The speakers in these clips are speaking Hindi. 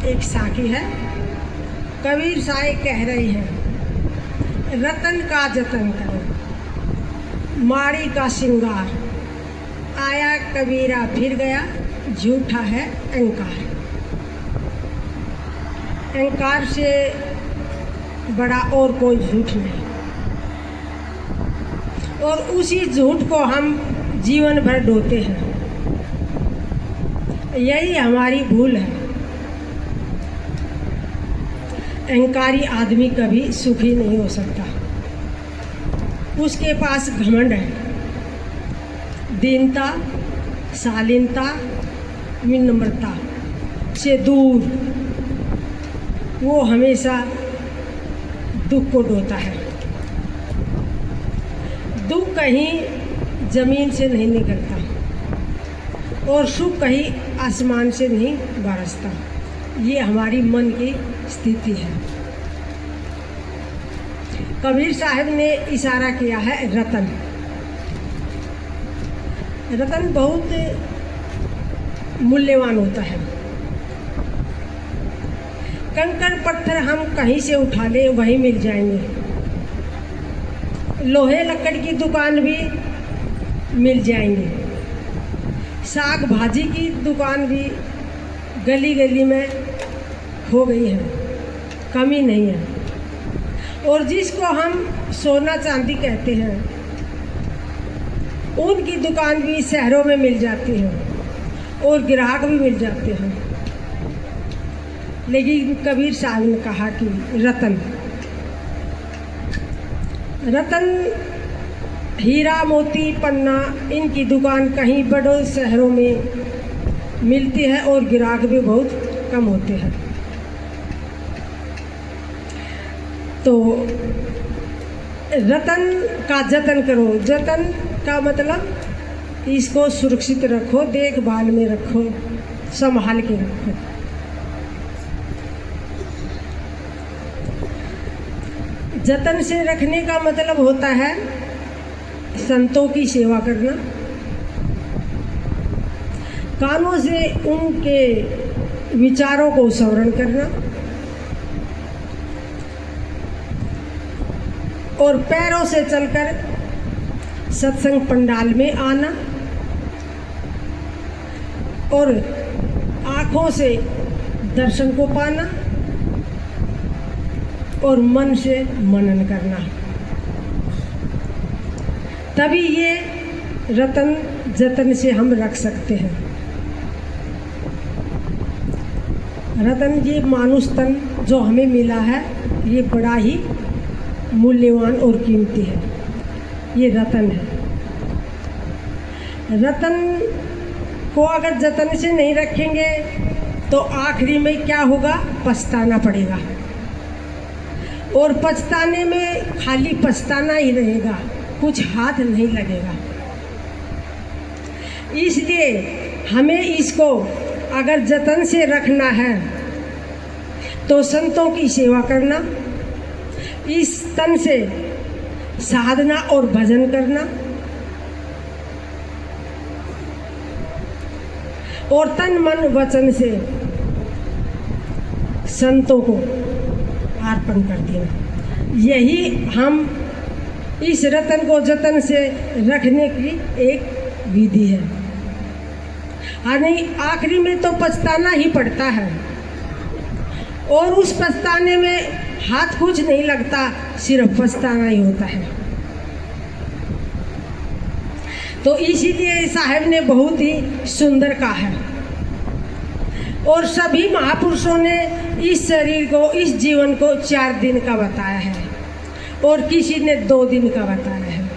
एक साखी है। कबीर साहब कह रहे हैं, रतन का जतन करो, माड़ी का श्रृंगार, आया कबीरा फिर गया, झूठा है अहंकार। अहंकार से बड़ा और कोई झूठ नहीं, और उसी झूठ को हम जीवन भर ढोते हैं। यही हमारी भूल है। अहंकारी आदमी कभी सुखी नहीं हो सकता। उसके पास घमंड है, दीनता, शालीनता, विनम्रता से दूर वो हमेशा दुख को ढोता है। दुख कहीं जमीन से नहीं निकलता और सुख कहीं आसमान से नहीं बरसता। ये हमारी मन की स्थिति है। कबीर साहब ने इशारा किया है रतन। रतन बहुत मूल्यवान होता है। कंकड़ पत्थर हम कहीं से उठा ले वहीं मिल जाएंगे। लोहे लकड़ की दुकान भी मिल जाएंगे। साग भाजी की दुकान भी गली गली में हो गई है, कमी नहीं है। और जिसको हम सोना चांदी कहते हैं, उनकी दुकान भी शहरों में मिल जाती है और ग्राहक भी मिल जाते हैं। लेकिन कबीर साहब ने कहा कि रतन, रतन, हीरा मोती पन्ना, इनकी दुकान कहीं बड़े शहरों में मिलती है और ग्राहक भी बहुत कम होते हैं। तो रतन का जतन करो। जतन का मतलब इसको सुरक्षित रखो, देखभाल में रखो, संभाल के रखो। जतन से रखने का मतलब होता है संतों की सेवा करना, कानों से उनके विचारों को श्रवण करना और पैरों से चलकर सत्संग पंडाल में आना और आँखों से दर्शन को पाना और मन से मनन करना। तभी ये रतन जतन से हम रख सकते हैं। रतन, ये मानुष तन जो हमें मिला है, ये बड़ा ही मूल्यवान और कीमती है। ये रतन है। रतन को अगर जतन से नहीं रखेंगे तो आखिरी में क्या होगा? पछताना पड़ेगा। और पछताने में खाली पछताना ही रहेगा, कुछ हाथ नहीं लगेगा। इसलिए हमें इसको अगर जतन से रखना है तो संतों की सेवा करना, इस तन से साधना और भजन करना और तन मन वचन से संतों को अर्पण कर देना। यही हम इस रतन को जतन से रखने की एक विधि है। यानी आखिरी में तो पछताना ही पड़ता है और उस पछताने में हाथ कुछ नहीं लगता, सिर्फ पछताना ही होता है। तो इसीलिए साहब ने बहुत ही सुंदर कहा है। और सभी महापुरुषों ने इस शरीर को, इस जीवन को 4 दिन का बताया है और किसी ने 2 दिन का बताया है,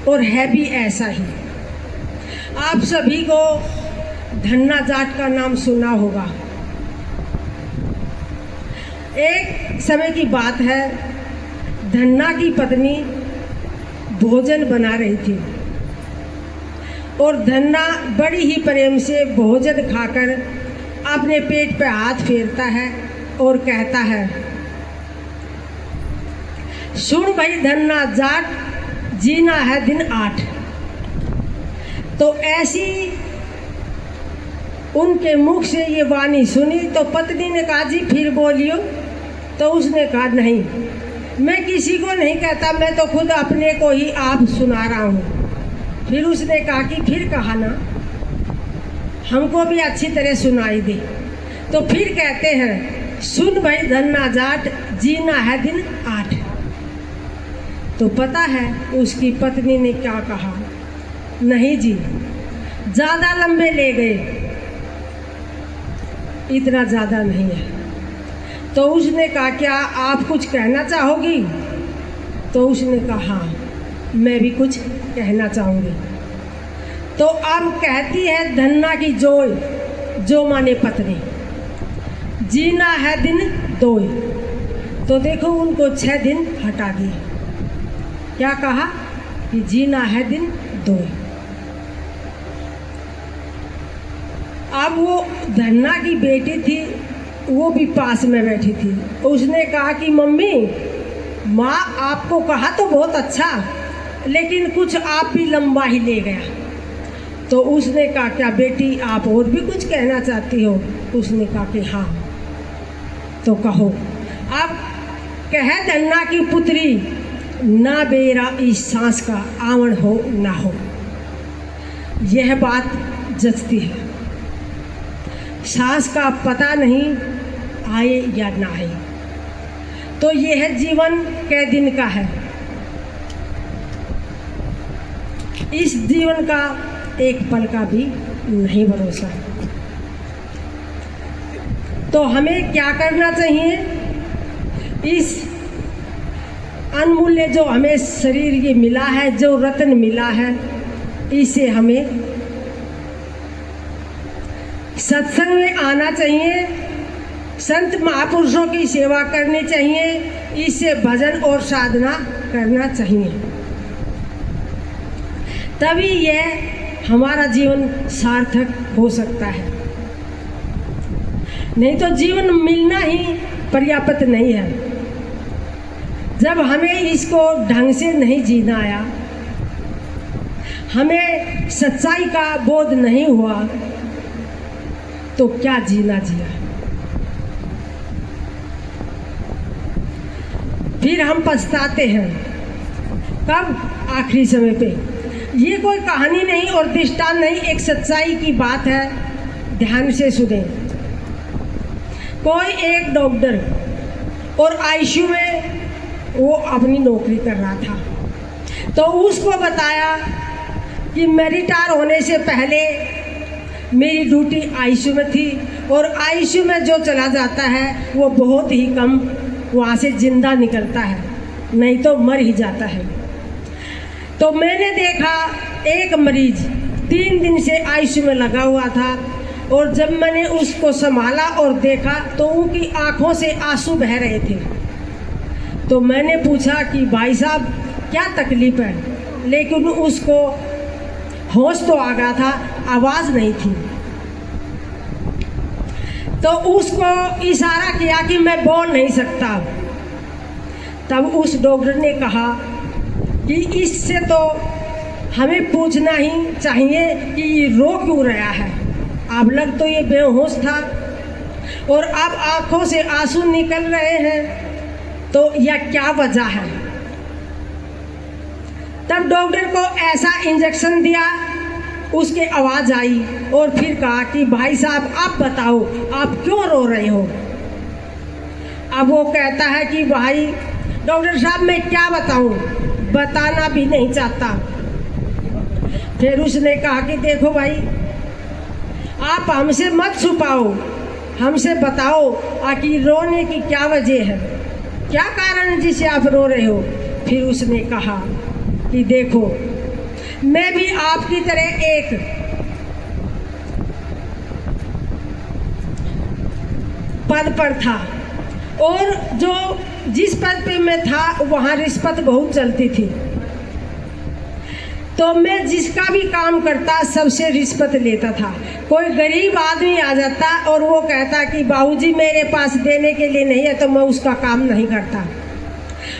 और है भी ऐसा ही। आप सभी को धन्ना जाट का नाम सुना होगा। एक समय की बात है, धन्ना की पत्नी भोजन बना रही थी और धन्ना बड़ी ही प्रेम से भोजन खाकर अपने पेट पे हाथ फेरता है और कहता है, सुन भाई धन्ना जाट, जीना है दिन 8। तो ऐसी उनके मुख से ये वाणी सुनी तो पत्नी ने कहा जी फिर बोलियो। तो उसने कहा नहीं, मैं किसी को नहीं कहता, मैं तो खुद अपने को ही आप सुना रहा हूँ। फिर उसने कहा कि फिर कहा ना, हमको भी अच्छी तरह सुनाई दे। तो फिर कहते हैं सुन भाई धन्ना जाट, जीना है दिन 8। तो पता है उसकी पत्नी ने क्या कहा, नहीं जी ज़्यादा लंबे ले गए, इतना ज़्यादा नहीं है। तो उसने कहा क्या आप कुछ कहना चाहोगी? तो उसने कहा हाँ, मैं भी कुछ कहना चाहूँगी। तो अब कहती है धन्ना की जोय, जो माने पत्नी, जीना है दिन 2। तो देखो उनको 6 दिन हटा दिए। क्या कहा कि जीना है दिन 2। अब वो धन्ना की बेटी थी, वो भी पास में बैठी थी। उसने कहा कि मम्मी, माँ आपको कहा तो बहुत अच्छा, लेकिन कुछ आप भी लंबा ही ले गया। तो उसने कहा क्या बेटी आप और भी कुछ कहना चाहती हो? उसने कहा कि हाँ। तो कहो। अब कह धन्ना की पुत्री, ना बेरा इस सांस का आवन हो ना हो। यह बात जचती है। सांस का पता नहीं आए या ना आए। तो यह जीवन कै दिन का है, इस जीवन का एक पल का भी नहीं भरोसा है। तो हमें क्या करना चाहिए? इस अनमूल्य जो हमें शरीर ये मिला है, जो रत्न मिला है, इसे हमें सत्संग में आना चाहिए, संत महापुरुषों की सेवा करनी चाहिए, इससे भजन और साधना करना चाहिए। तभी यह हमारा जीवन सार्थक हो सकता है। नहीं तो जीवन मिलना ही पर्याप्त नहीं है। जब हमें इसको ढंग से नहीं जीना आया, हमें सच्चाई का बोध नहीं हुआ, तो क्या जीना जिया। फिर हम पछताते हैं। कब? आखिरी समय पे। ये कोई कहानी नहीं और दृष्टांत नहीं, एक सच्चाई की बात है, ध्यान से सुने। कोई एक डॉक्टर और आईसीयू में वो अपनी नौकरी कर रहा था। तो उसको बताया कि मैं रिटायर होने से पहले मेरी ड्यूटी आईसीयू में थी, और आईसीयू में जो चला जाता है वो बहुत ही कम वहाँ से जिंदा निकलता है, नहीं तो मर ही जाता है। तो मैंने देखा एक मरीज 3 दिन से आईसीयू में लगा हुआ था, और जब मैंने उसको संभाला और देखा तो उनकी आंखों से आंसू बह रहे थे। तो मैंने पूछा कि भाई साहब क्या तकलीफ है? लेकिन उसको होश तो आ गया था, आवाज़ नहीं थी। तो उसको इशारा किया कि मैं बोल नहीं सकता। तब उस डॉक्टर ने कहा कि इससे तो हमें पूछना ही चाहिए कि ये रो क्यों रहा है। अब लग तो ये बेहोश था और अब आंखों से आंसू निकल रहे हैं, तो यह क्या वजह है? तब डॉक्टर को ऐसा इंजेक्शन दिया, उसके आवाज़ आई और फिर कहा कि भाई साहब आप बताओ आप क्यों रो रहे हो? अब वो कहता है कि भाई डॉक्टर साहब मैं क्या बताऊं, बताना भी नहीं चाहता। फिर उसने कहा कि देखो भाई आप हमसे मत छुपाओ, हमसे बताओ आखिर रोने की क्या वजह है, क्या कारण जिसे आप रो रहे हो? फिर उसने कहा कि देखो मैं भी आपकी तरह एक पद पर था, और जो जिस पद पे मैं था वहाँ रिश्वत बहुत चलती थी। तो मैं जिसका भी काम करता सबसे रिश्वत लेता था। कोई गरीब आदमी आ जाता और वो कहता कि बाबूजी मेरे पास देने के लिए नहीं है, तो मैं उसका काम नहीं करता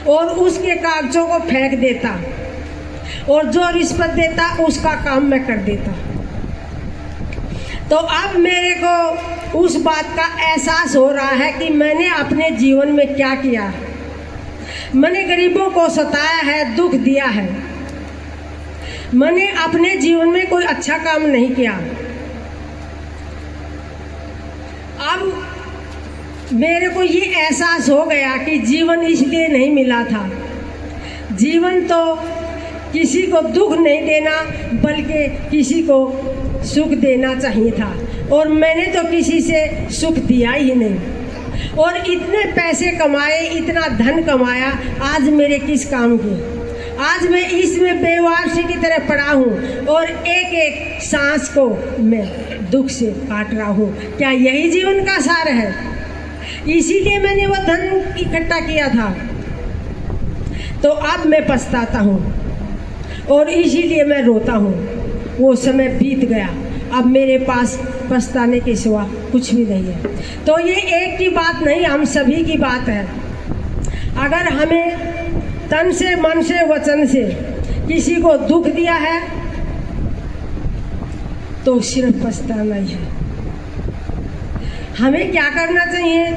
और उसके कागजों को फेंक देता, और जो रिश्वत देता उसका काम मैं कर देता। तो अब मेरे को उस बात का एहसास हो रहा है कि मैंने अपने जीवन में क्या किया। मैंने गरीबों को सताया है, दुख दिया है। मैंने अपने जीवन में कोई अच्छा काम नहीं किया। अब मेरे को ये एहसास हो गया कि जीवन इसलिए नहीं मिला था। जीवन तो किसी को दुख नहीं देना बल्कि किसी को सुख देना चाहिए था, और मैंने तो किसी से सुख दिया ही नहीं। और इतने पैसे कमाए, इतना धन कमाया, आज मेरे किस काम की। आज मैं इसमें बेवारसी की तरह पड़ा हूँ और एक एक सांस को मैं दुख से काट रहा हूँ। क्या यही जीवन का सार है? इसीलिए मैंने वो धन इकट्ठा किया था। तो अब मैं पछताता हूँ और इसीलिए मैं रोता हूँ। वो समय बीत गया, अब मेरे पास पछताने के सिवा कुछ भी नहीं है। तो ये एक की बात नहीं, हम सभी की बात है। अगर हमें तन से, मन से, वचन से किसी को दुख दिया है तो सिर्फ पछताना ही है। हमें क्या करना चाहिए?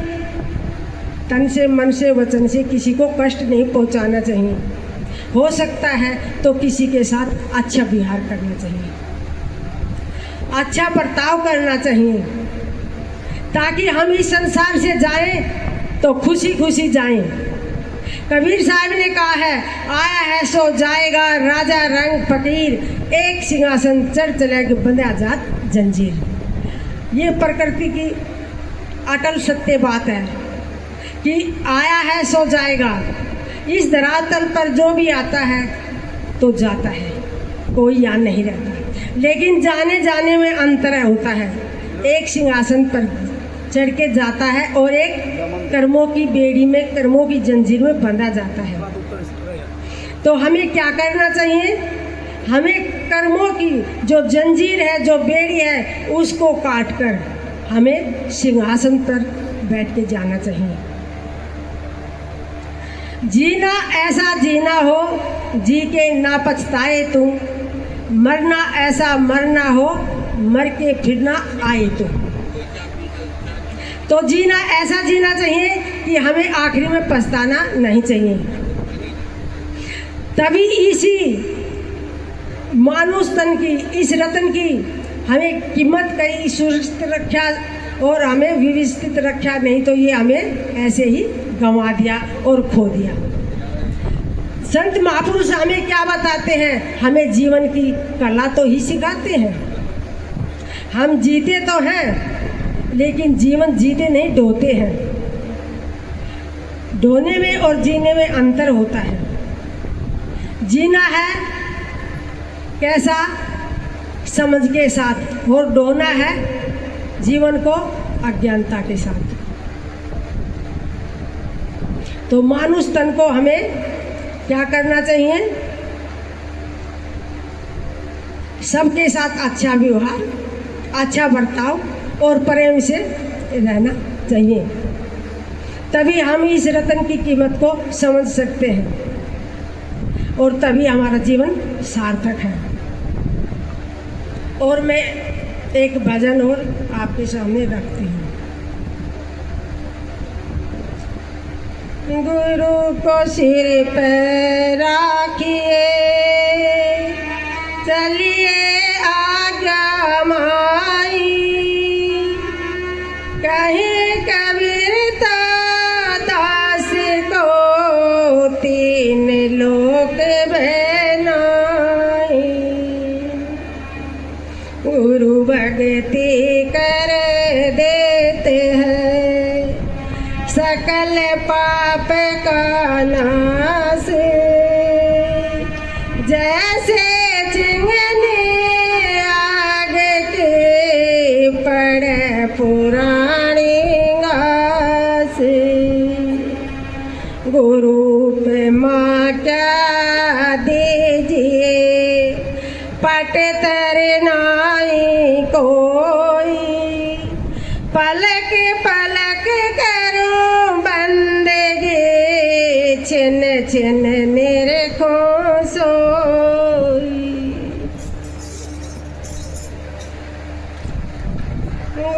तन से, मन से, वचन से किसी को कष्ट नहीं पहुंचाना चाहिए। हो सकता है तो किसी के साथ अच्छा व्यवहार करना चाहिए, अच्छा बर्ताव करना चाहिए, ताकि हम इस संसार से जाएं तो खुशी खुशी जाएं। कबीर साहब ने कहा है, आया है सो जाएगा, राजा रंग फकीर, एक सिंहासन चढ़ चलेगी बंधा जात जंजीर। ये प्रकृति की अटल सत्य बात है कि आया है सो जाएगा। इस धरातल पर जो भी आता है तो जाता है, कोई यहाँ नहीं रहता। लेकिन जाने जाने में अंतर होता है। एक सिंहासन पर चढ़ के जाता है और एक कर्मों की बेड़ी में, कर्मों की जंजीर में बंधा जाता है। तो हमें क्या करना चाहिए? हमें कर्मों की जो जंजीर है, जो बेड़ी है, उसको काट कर हमें सिंहासन पर बैठ के जाना चाहिए। जीना ऐसा जीना हो जी के ना पछताए तुम, मरना ऐसा मरना हो मर के फिर ना आए तुम। तो जीना ऐसा जीना चाहिए कि हमें आखिरी में पछताना नहीं चाहिए। तभी इसी मानुष तन की, इस रतन की हमें कीमत कहीं सुरक्षित रखा और हमें व्यवस्थित रखा, नहीं तो ये हमें ऐसे ही गंवा दिया और खो दिया। संत महापुरुष हमें क्या बताते हैं? हमें जीवन की कला तो ही सिखाते हैं। हम जीते तो हैं लेकिन जीवन जीते नहीं, ढोते हैं। ढोने में और जीने में अंतर होता है। जीना है कैसा? समझ के साथ, और ढोना है जीवन को अज्ञानता के साथ। तो मानुष तन को हमें क्या करना चाहिए? सबके साथ अच्छा व्यवहार, अच्छा बर्ताव और प्रेम से रहना चाहिए। तभी हम इस रतन की कीमत को समझ सकते हैं और तभी हमारा जीवन सार्थक है। और मैं एक भजन और आपके सामने रखती हूँ। गुरु को सिर पे राखिए, चलिए आज्ञा माई, कहीं कबीर दास को तीन लोक बनाई। गुरु भक्ति कर देते हैं सकल पाप का नाश, जैसे चिंगनी आग के पड़े पुरानी घास। गुरु पे माँ क्या दीजिए, पट तरनाई कोई, पलक पलक करूं बंदगी, छिन छिन निरखूं सोई।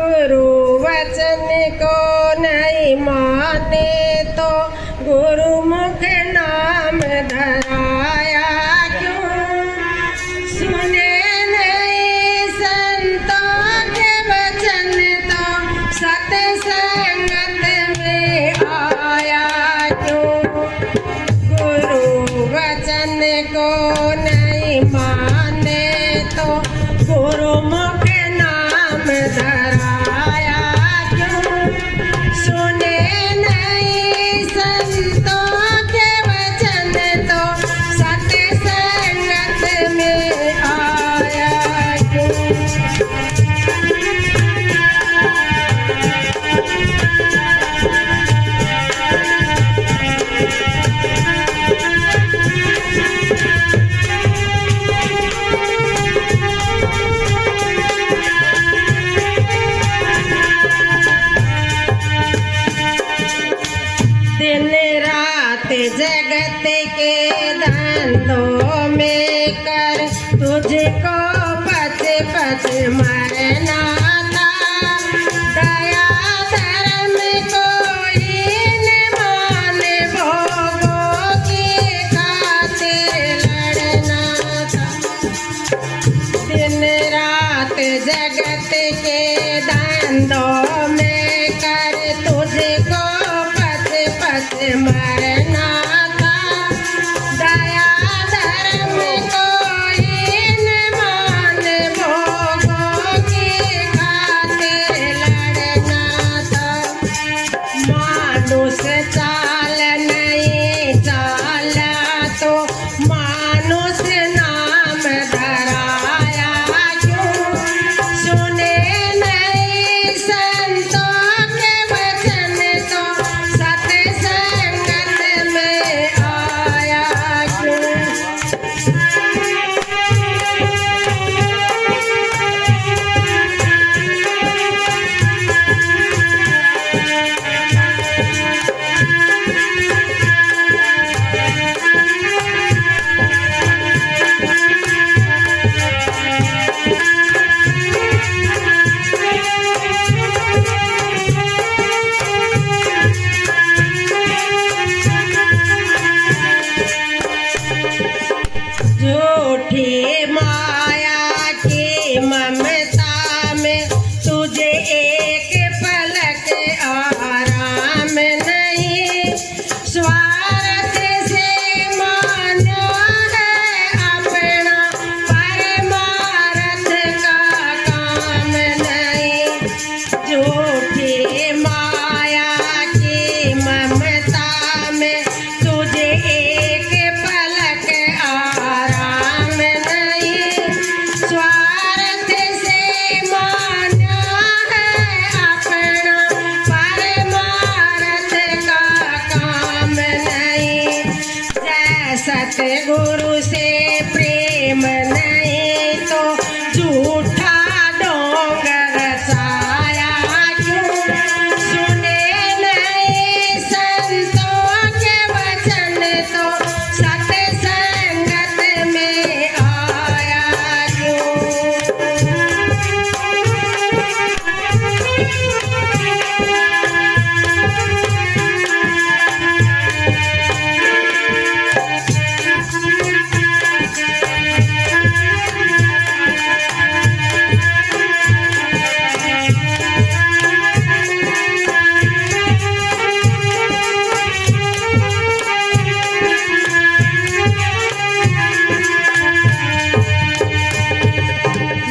गुरु वचन को नहीं माने तो गुरुमुख नाम धराया क्यों। सुने नहीं संतों के वचन तो सत्संगत में आया क्यों। गुरु वचन को नहीं माने तो गुरुमुख नाम धराया क्यों। सुने नहीं संतों के वचन तो सत्संगत में आया क्यों। दिन रात जगत के धंधों में कर तुझको पच पच मरना था। दया धर्म कोई न माने भोगों की खातिर लड़ना था। दिन रात जगत के धंधों में कर तुझको मरना था। दया धर्म कोई न माने भोगों की खातिर लड़ना था। मानुष चाल नहीं चाला तो मानुष नाम धराया क्यों। सुने नहीं संतों के वचन तो सत्संगत में आया क्यों। झूठी माया की ममता में तुझे एक पलक आराम नहीं। स्वार्थ से मानो है अपना परमार्थ का काम नहीं। झूठी माया की ममता में तुझे एक पलक आराम नहीं। स्वार्थ से माना है अपना परमार्थ का काम नहीं। जय सतगुरु से प्रेम नहीं तो झूठा ढोंग रचाया क्यों। सुने नहीं संतों के वचन तो सत्संगत में आया क्यों।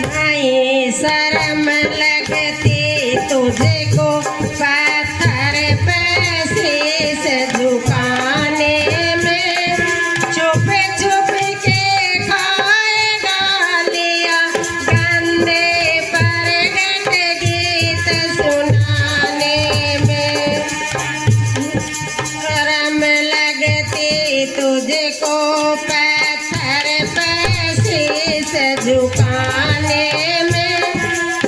नहीं शर्म लगती तुझको पत्थर पे शीश झुकाने में। छुप छुप के खाएगा लिया गंदे प्रगट गीत सुनाने में। शर्म लगती तुझको पत्थर पे शीश झुकाने में।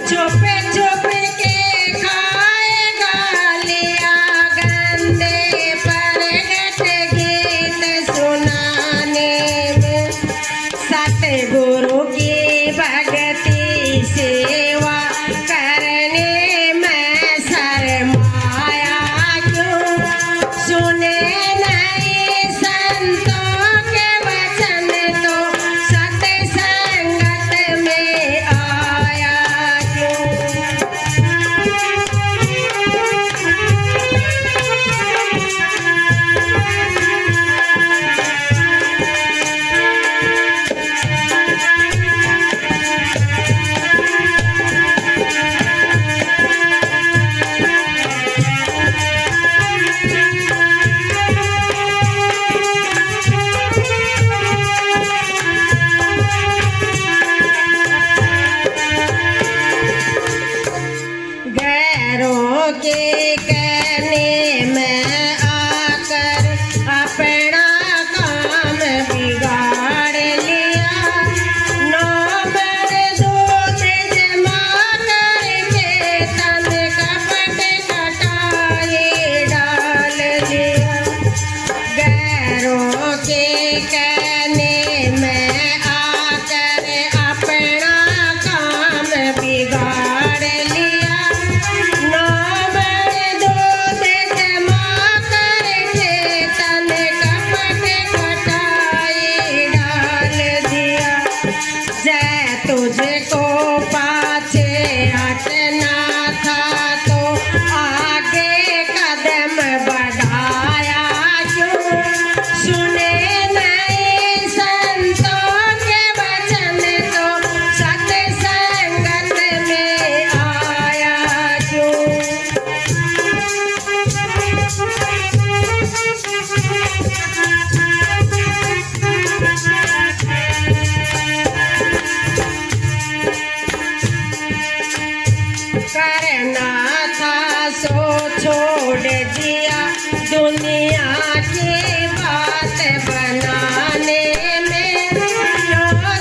छुप छुप के खाएगा कहने में आकर अपना काम बिगाड़ लिया। नंबर 2 में जमा करके तन कपट कटाई डाल दिया। गैरों के कहने में आकर अपना काम बिगाड़ लिया। नंबर 2 में जमा करके तन कपट कटाई डाल दिया। जय तुझको पाछे हटना था तो आगे कदम बढ़ाया क्यों? सुने नहीं संतों के वचन तो सत्संगत में आया क्यों? करना था सो छोड़ दिया दुनिया की बात बनाने में।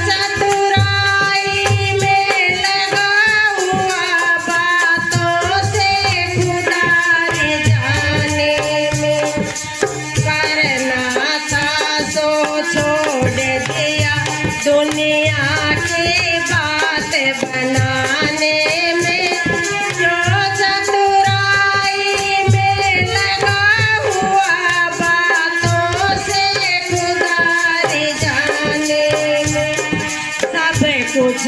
चतुराई में लगा हुआ बातों से खुदा जाने में। करना था सो छोड़ दिया दुनिया की बात बनाने में। जो चतुराई में लगा हुआ बातों से खुदा जाने में। सब कुछ